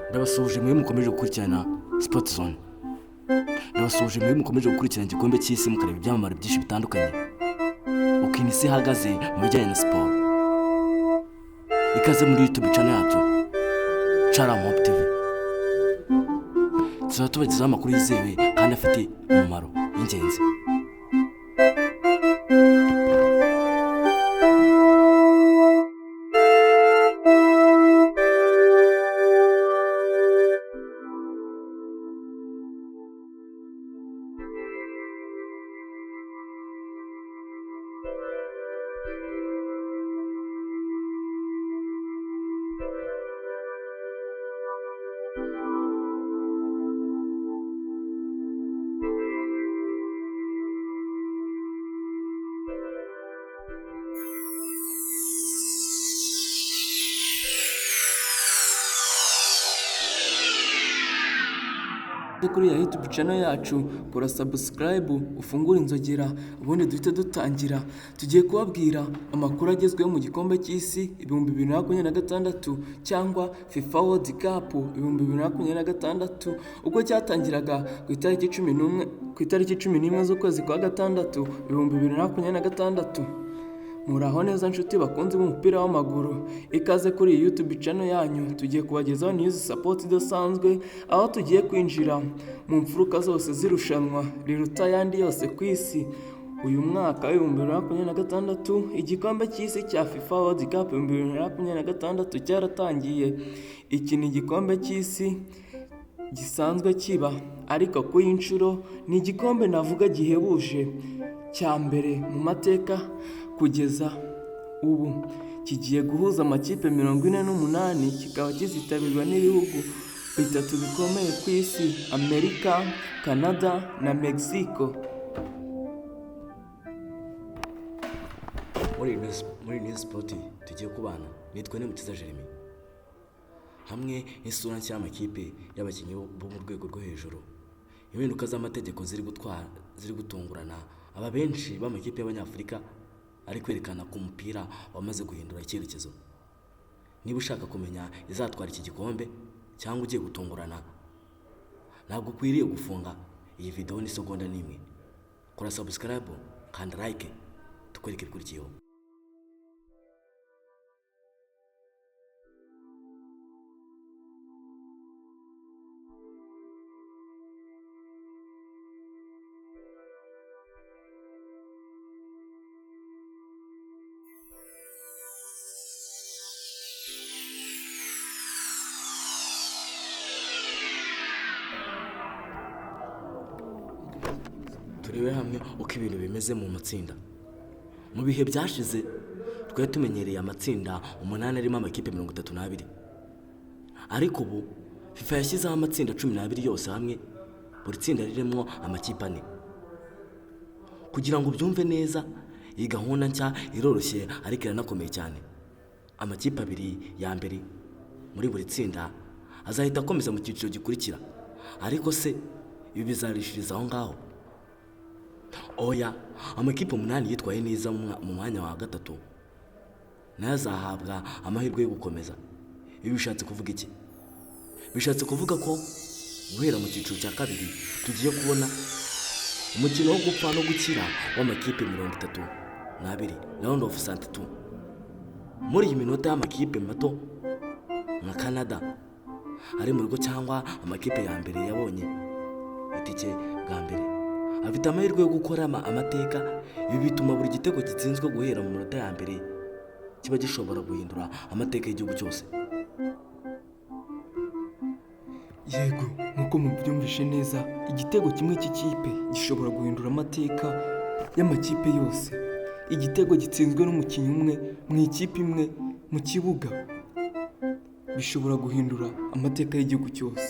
Ndabasuhuje mwe mukomeje gukurikirana Sport Zone. Ndabasuhuje mwe mukomeje gukurikirana igikombe cy'isi mukareba ibyamamare byinshi bitandukanye. Uko isi ihagaze mu bijyanye na siporo. Ikaze muri YouTube channel yacu Charam Hope TV. Tuzaba tubagezaho amakuru yizewe kandi afite umumaro w'ingenzi. Kuri ya YouTube channel yacu kora subscribe ufungura inzogera ubundi duhite dutangira. Tugiye kubabwira amakuru agezweho mu gikombe cy'isi 2026 cyangwa FIFA World Cup 2026 ubwo cyatangiraga ku itariki 11 z'ukwezi kwa gatandatu 2026. Muraho neza nshuti bakunze umupira w'amaguru, ikaze kuri YouTube channel yanyu. Tugiye kubagezaho news support idasanzwe, aho tugiye kwinjira mu mfuruka zose zirushanwa riruta yandi yose ku isi. Uyu mwaka 2026 igikombe cy'isi cya FIFA World Cup 2026 cyaratangiye. Iki ni igikombe cy'isi gisanzwe kiba, ariko ku y'inshuro ni igikombe navuga gihebuje cya mbere mu mateka kugeza ubu. Kigiye guhuza amakipe 48, kikaba kizitabirwa n'ibihugu bitatu bikomeye ku isi: Amerika, Canada na Mexico. Muri News Sport tugiye kubana nitwa Nimukiza Jeremy, hamwe n'isura nshya y'amakipe y'abakinnyi bo mu rwego rwo hejuru. Impinduka z'amategeko ziri gutungurana aba benshi b'amakipe y'Abanyafurika ari kwerekana ko umupira wamaze guhindura icyerekezo. Niba ushaka kumenya izatwara iki gikombe cyangwa ugiye gutungurana, ntabwo ukwiriye gufunga iyi video ni segonda n'imwe. Kora subscribe kandi like tukwereke ibikurikiyeho. Turebe hamwe uko ibintu bimeze mu matsinda. Mu bihe byashize twari tumenyereye amatsinda 8 arimo amakipe 32, ariko ubu FIFA yashyizeho amatsinda 12 yose hamwe, buri tsinda ririmo amakipe 4. Kugira ngo ubyumve neza, iyi gahunda nshya iroroshye ariko iranakomeye cyane. Amakipe 2 ya mbere muri buri tsinda azahita akomeza mu cyiciro gikurikira, ariko se ibi bizarishiriza aho ngaho? Oya, amakipe 8 yitwaye neza mu mwanya wa gatatu nayo azahabwa amahirwe yo gukomeza. Ibi bishatse kuvuga iki? Bishatse kuvuga ko guhera mu cyiciro cya kabiri tugiye kubona umukino wo gupfa no gukira w'amakipe 32 round of 62. Muri iyi minota y'amakipe mato nka Canada ari mu rugo cyangwa amakipe ya mbere yabonye itike bwa mbere, afite amahirwe yo gukora amateka. Ibi bituma buri gitego gitsinzwe guhera mu minota ya mbere kiba gishobora guhindura amateka y'igihugu cyose. Yego, nkuko mubyumvishe neza, igitego kimwe cy'ikipe gishobora guhindura amateka y'amakipe yose. Igitego gitsinzwe n'umukinnyi umwe mu ikipe imwe mu kibuga bishobora guhindura amateka y'igihugu cyose.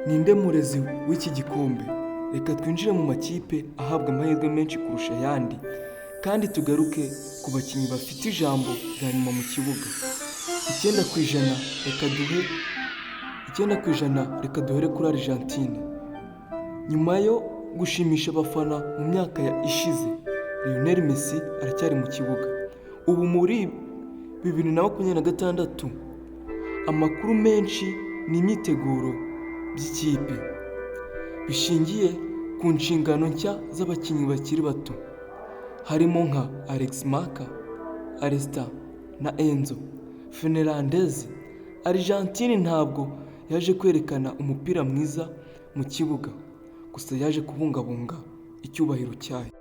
Ninde murezi w'iki gikombe? reka twinjire mu makipe ahabwa amahirwe menshi kurusha ayandi kandi tugaruke ku bakinnyi bafite ijambo rya nyuma mu kibuga. 9% reka duhere kuri Argentine. Nyuma yo gushimisha abafana mu myaka ishize, Lionel Messi aracyari mu kibuga. Ubu muri 2026 amakuru menshi ni imyiteguro by'ikipe bishingiye ku nshingano nshya z'abakinnyi bakiri bato, harimo nka Alex Maka, Alesta na Enzo Fernandez. Argentine ntabwo yaje kwerekana umupira mwiza mu kibuga, gusa yaje kubungabunga icyubahiro cyayo.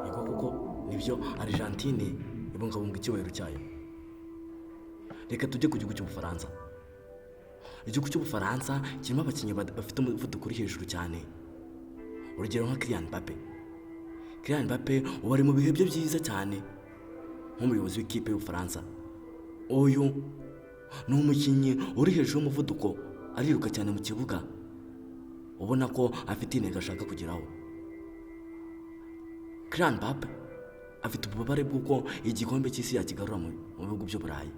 Yego kuko nibyo Argentine ibungabunga icyubahiro cyayo. Reka tujye ku gihugu cy'Ubufaransa. Igihugu cy'Ubufaransa kirimo abakinnyi bafite umuvuduko uri hejuru cyane. Urugero nka Kylian Mbappé. Kylian Mbappé ubu ari mu bihe bye byiza cyane nk'umuyobozi w'ikipe y'Ubufaransa. Uyu ni umukinnyi uri hejuru y'umuvuduko, ariruka cyane mu kibuga, ubona ko afite intego ashaka kugeraho. Kylian Mbappé afite ububabare bw'uko igikombe cy'isi yakigarura mu bihugu by'Uburayi,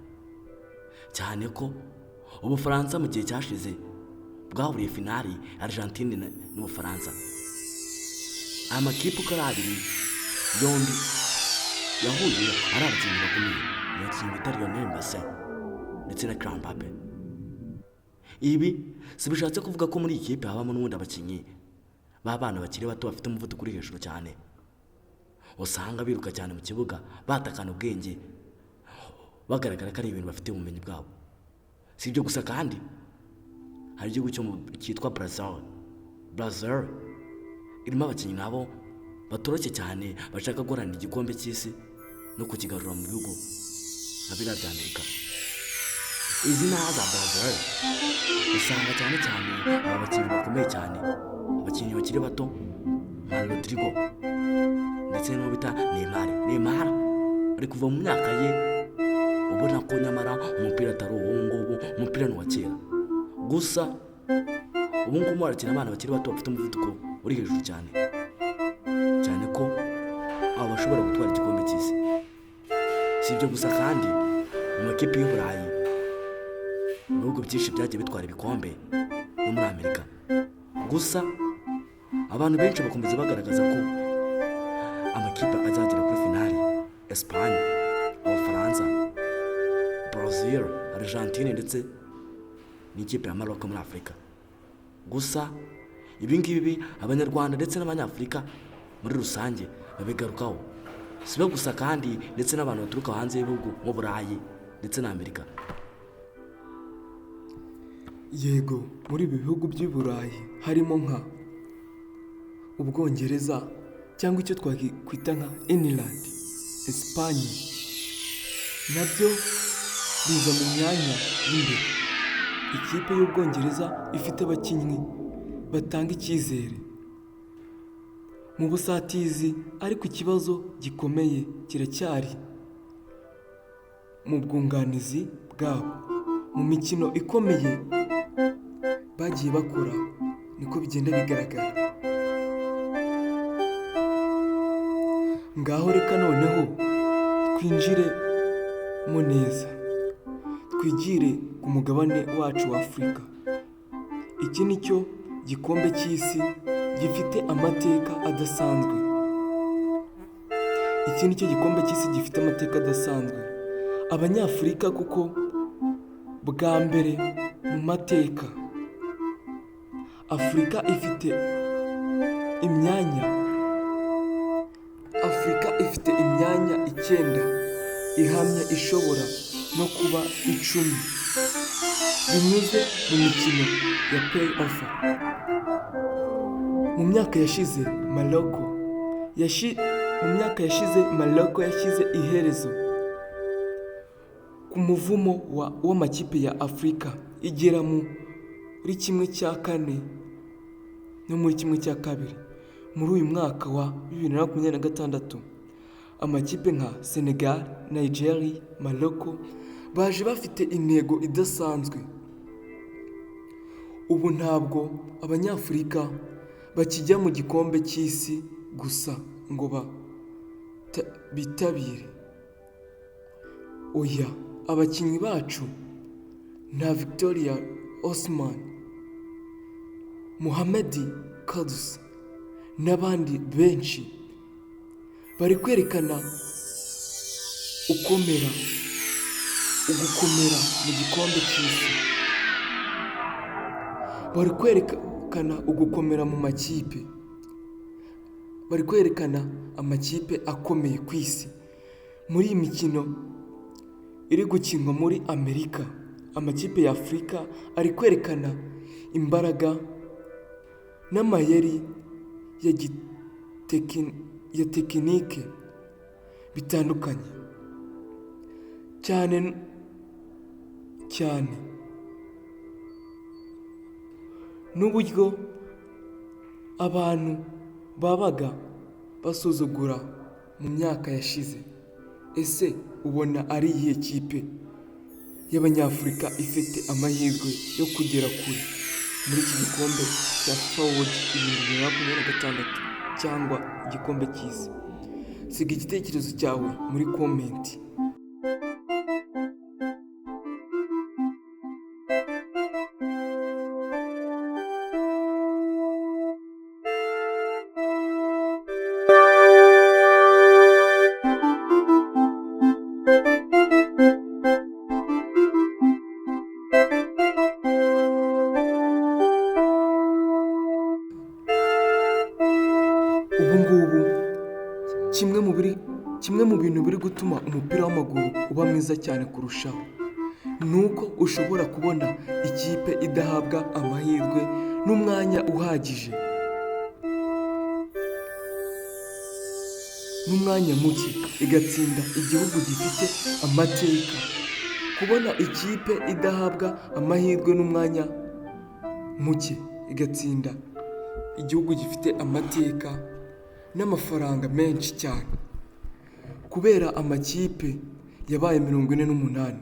cyane ko Ubufaransa mu gihe cyashize bwahuriye finali Argentine n'Ubufaransa. Amakipe uko ari abiri yombi yahuye ari abakinnyi bakomeye, umukinnyi bita Lionel Messi ndetse na Kylian Mbappé. Ibi si bishatse kuvuga ko muri iyi kipe habamo n'ubundi abakinnyi b'abana bakiri bato bafite umuvuduko uri hejuru cyane, usanga biruka cyane mu kibuga batakana ubwenge, bagaragara ko ari ibintu bafite ubumenyi bwabo. Si ibyo gusa kandi hari igihugu cyitwa Brazil irimo abakinnyi nabo batoroshye cyane bashaka guharanira igikombe cy'isi no kukigarura mu bihugu nka biriya bya Amerika. Izi ntaha za Brazil usanga cyane cyane aba bakinnyi bakomeye cyane, abakinnyi bakiri bato nka Rodrigo ndetse n'uwo bita Neymar ari kuva mu myaka ye, ubona ko nyamara umupira atari uwo ngubu, umupira ni uwa kera. Gusa ubu ngubu harakina abana bakiri bato bafite umuvuduko uri hejuru cyane ko abo bashobora gutwara igikombe cy'isi. Si ibyo gusa kandi mu makipe y'Uburayi, ibihugu byinshi byagiye bitwara ibikombe no muri Amerika. Gusa abantu benshi bakomeza bagaragaza ko amakipe azagera kuri finali: Espagne, Ubufaransa, Brazil, Argentine ndetse n'ikipe ya Maroc muri Afurika. Gusa ibi ngibi Abanyarwanda ndetse n'Abanyafurika muri rusange babigarukaho. Si bo gusa kandi ndetse n'abantu baturuka hanze y'ibihugu mu Burayi ndetse na Amerika. Yego, muri ibi bihugu by'i Burayi harimo nka Ubwongereza cyangwa icyo twakwita nka England, Espagne, nabyo biza mu myanya y'imbere. Ikipe y'Ubwongereza ifite abakinnyi batanga icyizere mu busatizi, ariko ikibazo gikomeye kiracyari mu bwunganizi bwabo. Mu mikino ikomeye bagiye bakora niko bigenda bigaragara. Ngaho reka noneho twinjiremo neza, twigire ku mugabane wacu wa Afurika. Iki ni cyo gikombe cy'isi gifite amateka adasanzwe. Iki ni cyo gikombe cy'isi gifite amateka adasanzwe. Abanyafurika kuko bwa mbere mu mateka Afurika ifite imyanya 9 ihamye ishobora no kuba 10 binyuze mu mikino ya play-off. Mu myaka yashize Morocco yashyize iherezo ku muvumo w'amakipe ya Afurika igera muri kimwe cya kane no muri kimwe cya kabiri. Muri uyu mwaka wa 2026 amakipe nka Senegal, Nigeria, Morocco baje bafite intego idasanzwe. Ubu ntabwo abanyafurika bakijya mu gikombe cy'isi gusa ngo bitabire. Oya, abakinnyi bacu nta Victoria Osman, Mohamed Kudus n'abandi benshi bari kwerekana ugukomera mu gikombe cy'isi. Bari kwerekana ugukomera mu makipe. Bari kwerekana amakipe akomeye ku isi. Muri iyi mikino iri gukinwa muri Amerika, amakipe ya Afurika ari kwerekana imbaraga n'amayeri ya tekinike bitandukanye cyane n'uburyo abantu babaga basuzugura mu myaka yashize. Ese ubona ari iyihe kipe y'abanyafurika ifite amahirwe yo kugera kure muri iki gikombe cya FIFA World 2026 cyangwa igikombe cy'isi? Siga igitekerezo cyawe muri komenti. Ubu ngubu kimwe mu bintu biri gutuma umupira w'amaguru uba mwiza cyane kurushaho ni uko ushobora kubona ikipe idahabwa amahirwe n'umwanya uhagije, n'umwanya muke igatsinda igihugu gifite amateka. Kubona ikipe idahabwa amahirwe n'umwanya muke igatsinda igihugu gifite amateka n'amafaranga menshi cyane. Kubera amakipe yabaye 48,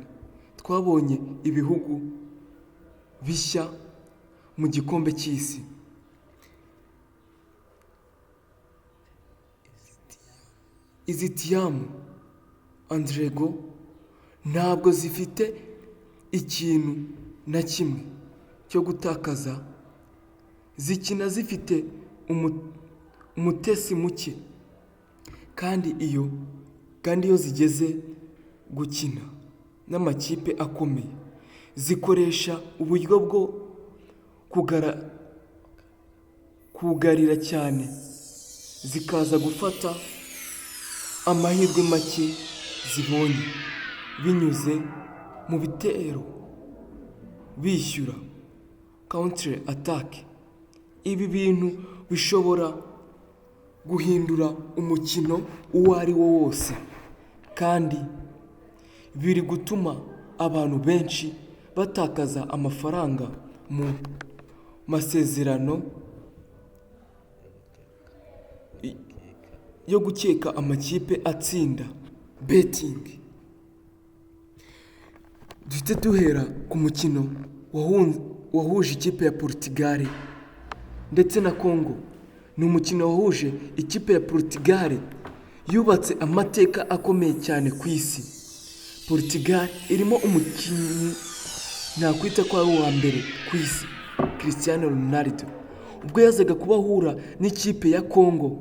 twabonye ibihugu bishya mu gikombe cy'isi. Izi tiyamu Andrego ntabwo zifite ikintu na kimwe cyo gutakaza, zikina zifite umutesi muke, kandi iyo zigeze gukina n'amakipe akomeye zikoresha uburyo bwo kugarira cyane, zikaza gufata amahirwe make zibonye binyuze mu bitero, bishyura counter attack. Ibi bintu bishobora guhindura umukino uwo ari wo wose, kandi biri gutuma abantu benshi batakaza amafaranga mu masezerano yo gukeka amakipe atsinda, betting. Duhite duhera ku mukino wahuje ikipe ya Portugal ndetse na Congo. Ni umukino wahuje ikipe ya Portugal yubatse amateka akomeye cyane ku isi. Portugal irimo umukinnyi nakwita ko ari uwa mbere ku isi, Cristiano Ronaldo, ubwo yazaga kubahura n'ikipe ya Congo.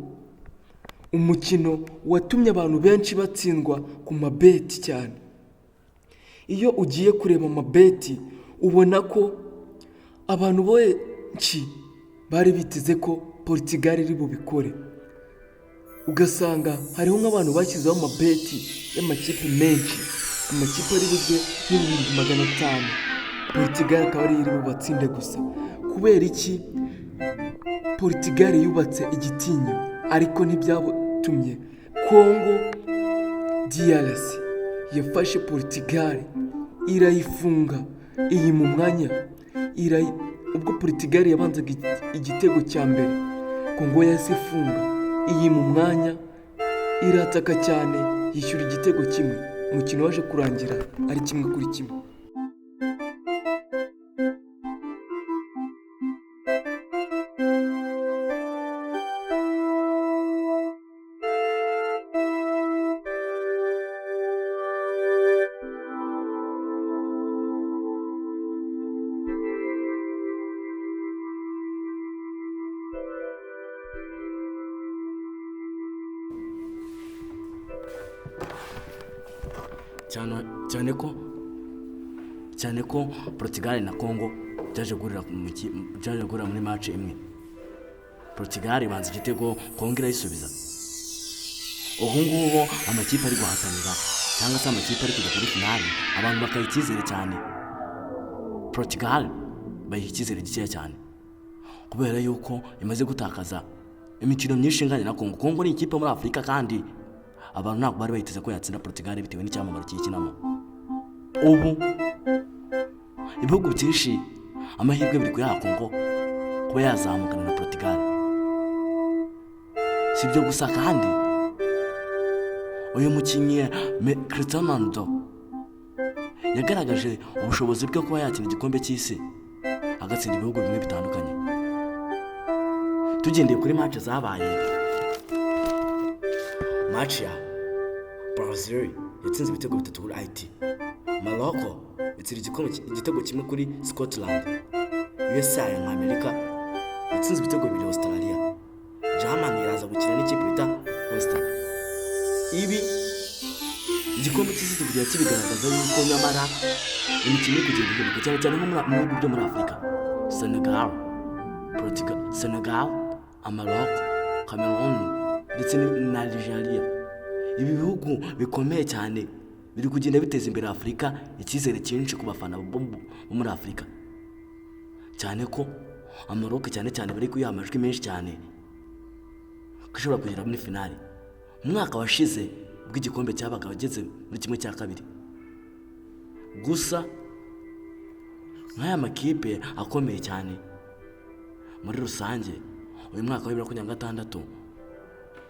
Umukino watumye abantu benshi batsindwa ku mabeti cyane. Iyo ugiye kureba amabeti ubona ko abantu benshi bari biteze ko Portugal iri bubikore. Ugasanga hariho nk'abantu bashyizeho amabeti y'amakipe menshi, amakipe ari bugwe n'ibihumbi 500. Portugal akaba ari iri bubatsinde gusa. Kubera iki? Portugal yubatse igitinyo, ariko ntibyatumye Congo DRC yafashe Portugal irayifunga, iyi mu mwanya ubwo Portugal yabanzaga igitego cya mbere, Kongo yahise ifunga, iyi mu mwanya irataka cyane, yishyura igitego kimwe, umukino waje kurangira ari 1-1. cyane ko Portugal na Congo byaje guhurira muri match imwe. Portugal ibanza igitego, Congo irayisubiza. Ubu ngubu amakipe ari guhatanira cyangwa se amakipe ari kujya kuri finali, abantu bakayikizere cyane. Portugal bayikizere gikeya cyane kubera yuko imaze gutakaza imikino myinshi ingana na Congo. Congo ni ikipe muri Afurika kandi abantu ntabwo bari bayiteze ko yatsinda Portugal bitewe n'icyamamare kiyikinamo. Ubu ibihugu byinshi amahirwe biri kuyaha Congo kuba yazamukana na Portugal. Si ibyo gusa kandi uyu mukinnyi Cristiano Ronaldo yagaragaje ubushobozi bwo kuba yakina igikombe cy'isi agatsinda ibihugu bimwe bitandukanye. Tugendeye kuri match zabaye, match ya Brazil yatsinze ibitego 3 kuri Haiti, Morocco yatsinze igitego kimwe kuri Scotland, USA na Amerika yatsinze ibitego 2 Australia, Germany iraza gukina n'ikipe bita Costa. Ibi igikombe cy'isi kigiye kibigaragaza yuko nyamara imikino iri kugenda ihinduka cyane cyane nko mu bihugu byo muri Afurika. Senegal, Portugal, Maroc, Cameroon ndetse na Algeria. Ibi bihugu bikomeye cyane biri kugenda biteza imbere Afurika, icyizere cyinshi ku bafana bo muri Afurika, cyane ko Maroc cyane bari kuyiha amajwi menshi cyane kushobora kugera muri finale. Umwaka washize bw'igikombe cyabaga bageze muri 1/2. Gusa nk'aya makipe akomeye cyane muri rusange, uyu mwaka wa 2026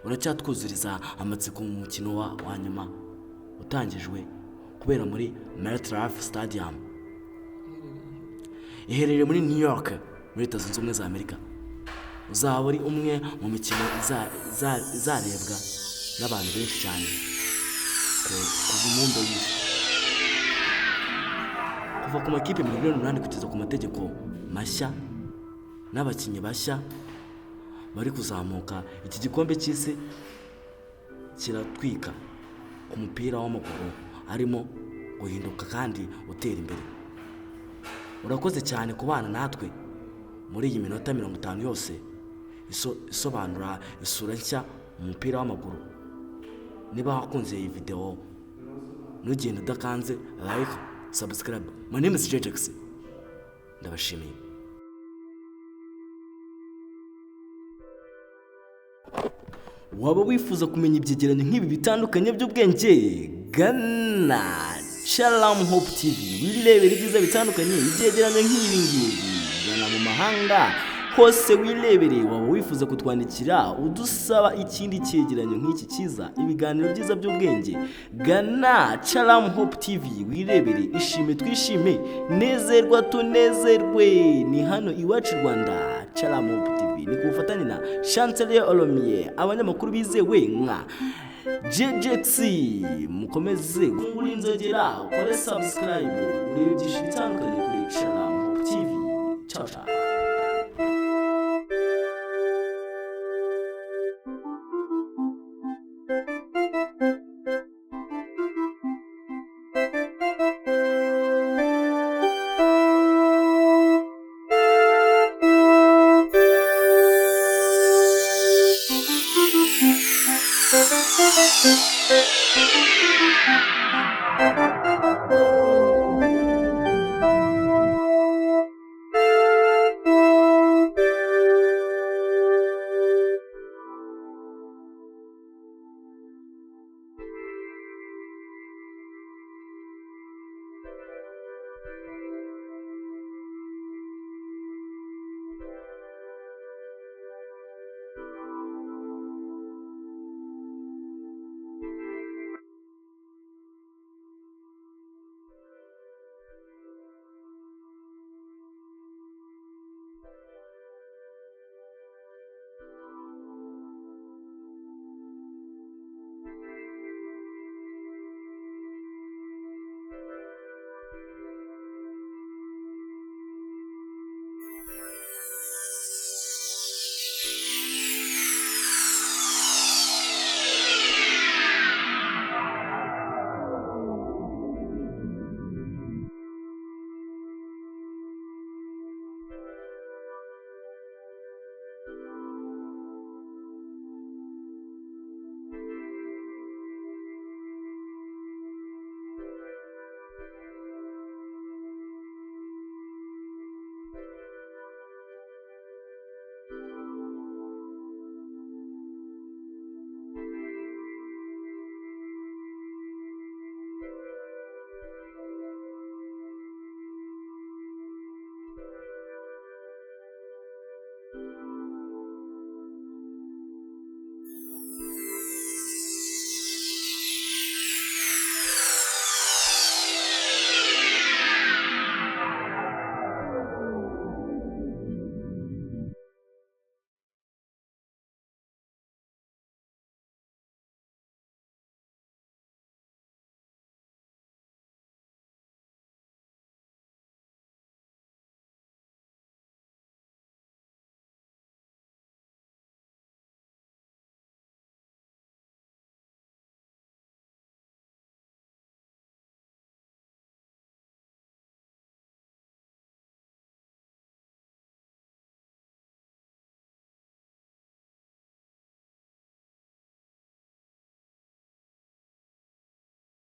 uracyatwuzuriza amatsiko mu mukino wa nyuma utangijwe kubera muri MetLife Stadium iherereye muri New York muri Leta Zunze Ubumwe za Amerika. Uzaba ari umwe mu mikino izarebwa n'abantu benshi cyane ku mundo w'isi, kuva ku makipe 8,000,000 kugeza ku mategeko mashya n'abakinnyi bashya bari kuzamuka. Iki gikombe cy'isi kiratwika ku mupira w'amaguru arimo guhinduka kandi utera imbere. Urakoze cyane kubana natwe muri iyi minota 50 yose isobanura isura nshya mu mupira w'amaguru. Niba wakunze iyi video ntugende udakanze like, subscribe. My name is JJX. Ndabashimiye. Waba wifuza kumenya ibyegeranyo nk'ibi bitandukanye by'ubwenge, gana Shalom Hope TV wirebera ibyiza bitandukanye. Ibyegeranyo nk'ibi ngibi gana mu mahanga hose wirebere. Waba wifuza kutwandikira udusaba ikindi cyegeranyo nk'iki cyiza, ibiganiro byiza by'ubwenge, gana Shalom Hope TV wirebere. Ishime twishime, nezerwa tunezerwe. Ni hano iwacu Rwanda. Shalom Hope TV ni kubufatanye na Chancellier Olomie, abanyamakuru bizewe nka JJX. Mukomeze kungura inzogera, ukore subscribe, urebe byinshi bitandukanye kuri Shalom Hope TV. Ciao.